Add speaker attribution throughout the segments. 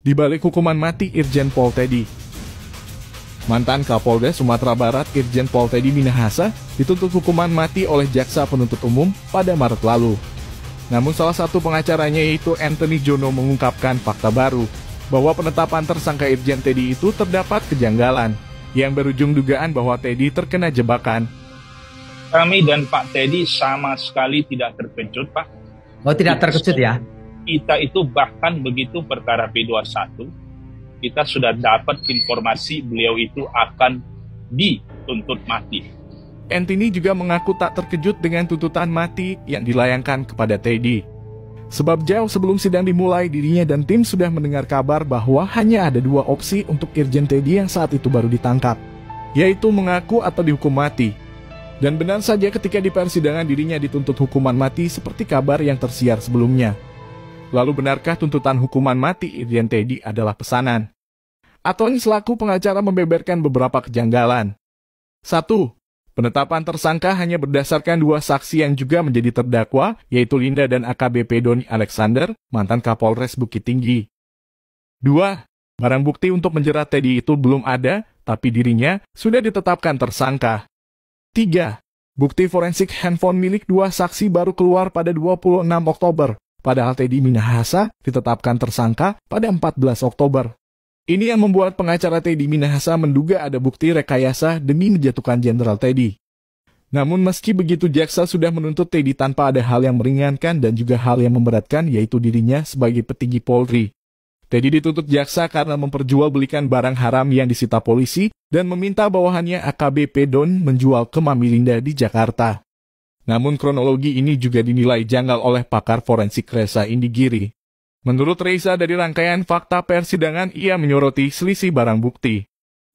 Speaker 1: di balik hukuman mati Irjen Pol Teddy. Mantan Kapolda Sumatera Barat Irjen Pol Teddy Minahasa dituntut hukuman mati oleh Jaksa Penuntut Umum pada Maret lalu. Namun salah satu pengacaranya yaitu Anthony Jono mengungkapkan fakta baru bahwa penetapan tersangka Irjen Teddy itu terdapat kejanggalan yang berujung dugaan bahwa Teddy terkena jebakan.
Speaker 2: Kami dan Pak Teddy sama sekali tidak terkejut, Pak.
Speaker 3: Oh, tidak terkejut ya?
Speaker 2: Kita itu bahkan begitu perkara P21, kita sudah dapat informasi beliau itu akan dituntut mati.
Speaker 1: Anthony juga mengaku tak terkejut dengan tuntutan mati yang dilayangkan kepada Teddy. Sebab jauh sebelum sidang dimulai, dirinya dan tim sudah mendengar kabar bahwa hanya ada dua opsi untuk Irjen Teddy yang saat itu baru ditangkap, yaitu mengaku atau dihukum mati. Dan benar saja ketika di persidangan dirinya dituntut hukuman mati seperti kabar yang tersiar sebelumnya. Lalu benarkah tuntutan hukuman mati Irjen Teddy adalah pesanan? Anthony selaku pengacara membeberkan beberapa kejanggalan. 1. Penetapan tersangka hanya berdasarkan dua saksi yang juga menjadi terdakwa, yaitu Linda dan AKBP Doni Alexander, mantan Kapolres Bukit Tinggi. 2. Barang bukti untuk menjerat Teddy itu belum ada, tapi dirinya sudah ditetapkan tersangka. 3. Bukti forensik handphone milik dua saksi baru keluar pada 26 Oktober, padahal Teddy Minahasa ditetapkan tersangka pada 14 Oktober. Ini yang membuat pengacara Teddy Minahasa menduga ada bukti rekayasa demi menjatuhkan Jenderal Teddy. Namun meski begitu, jaksa sudah menuntut Teddy tanpa ada hal yang meringankan dan juga hal yang memberatkan, yaitu dirinya sebagai petinggi Polri. Teddy dituntut jaksa karena memperjualbelikan barang haram yang disita polisi dan meminta bawahannya AKBP Don menjual ke Mami Linda di Jakarta. Namun kronologi ini juga dinilai janggal oleh pakar forensik Reza Indigiri. Menurut Reza, dari rangkaian fakta persidangan ia menyoroti selisih barang bukti.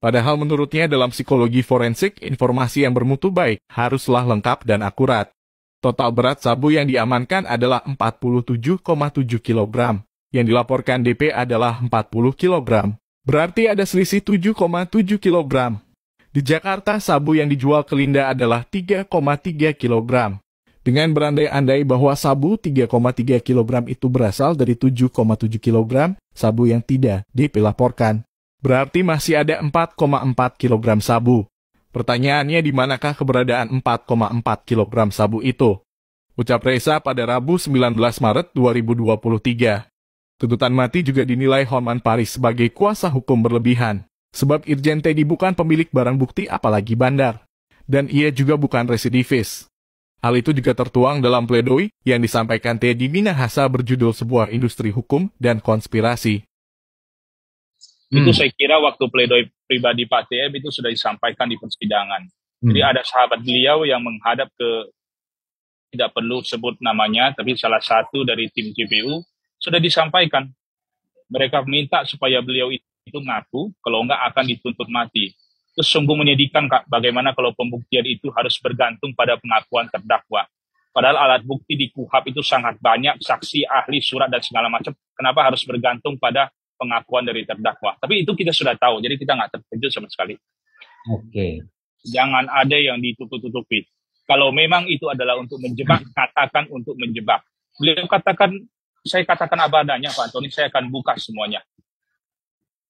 Speaker 1: Padahal menurutnya dalam psikologi forensik, informasi yang bermutu baik haruslah lengkap dan akurat. Total berat sabu yang diamankan adalah 47,7 kg. Yang dilaporkan DP adalah 40 kg. Berarti ada selisih 7,7 kg. Di Jakarta, sabu yang dijual ke Linda adalah 3,3 kg. Dengan berandai-andai bahwa sabu 3,3 kg itu berasal dari 7,7 kg sabu yang tidak DP laporkan. Berarti masih ada 4,4 kg sabu. Pertanyaannya, di manakah keberadaan 4,4 kg sabu itu? Ucap Reza pada Rabu 19 Maret 2023. Tuntutan mati juga dinilai Hotman Paris sebagai kuasa hukum berlebihan. Sebab Irjen Teddy bukan pemilik barang bukti apalagi bandar. Dan ia juga bukan residivis. Hal itu juga tertuang dalam pledoi yang disampaikan Teddy Minahasa berjudul Sebuah Industri Hukum dan Konspirasi.
Speaker 2: Itu saya kira waktu pledoi pribadi Pak TM itu sudah disampaikan di persidangan. Jadi ada sahabat beliau yang menghadap ke, tidak perlu sebut namanya, tapi salah satu dari tim JPU, sudah disampaikan. Mereka minta supaya beliau itu ngaku, kalau enggak akan dituntut mati. Itu sungguh menyedihkan, Kak, bagaimana kalau pembuktian itu harus bergantung pada pengakuan terdakwa. Padahal alat bukti di KUHP itu sangat banyak, saksi, ahli, surat, dan segala macam. Kenapa harus bergantung pada pengakuan dari terdakwa? Tapi itu kita sudah tahu, jadi kita nggak terkejut sama sekali.
Speaker 3: Oke.
Speaker 2: Jangan ada yang ditutup-tutupi. Kalau memang itu adalah untuk menjebak, katakan untuk menjebak. Beliau katakan, saya katakan apa adanya, Pak Anthony, saya akan buka semuanya.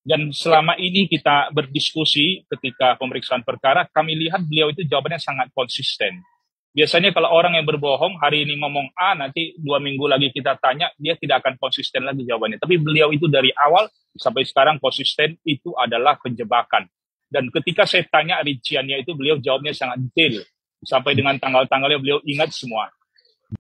Speaker 2: Dan selama ini kita berdiskusi ketika pemeriksaan perkara, kami lihat beliau itu jawabannya sangat konsisten. Biasanya kalau orang yang berbohong, hari ini ngomong A, nanti 2 minggu lagi kita tanya, dia tidak akan konsisten lagi jawabannya. Tapi beliau itu dari awal sampai sekarang konsisten, itu adalah penjebakan. Dan ketika saya tanya rinciannya itu, beliau jawabnya sangat detail. Sampai dengan tanggal-tanggalnya beliau ingat semua.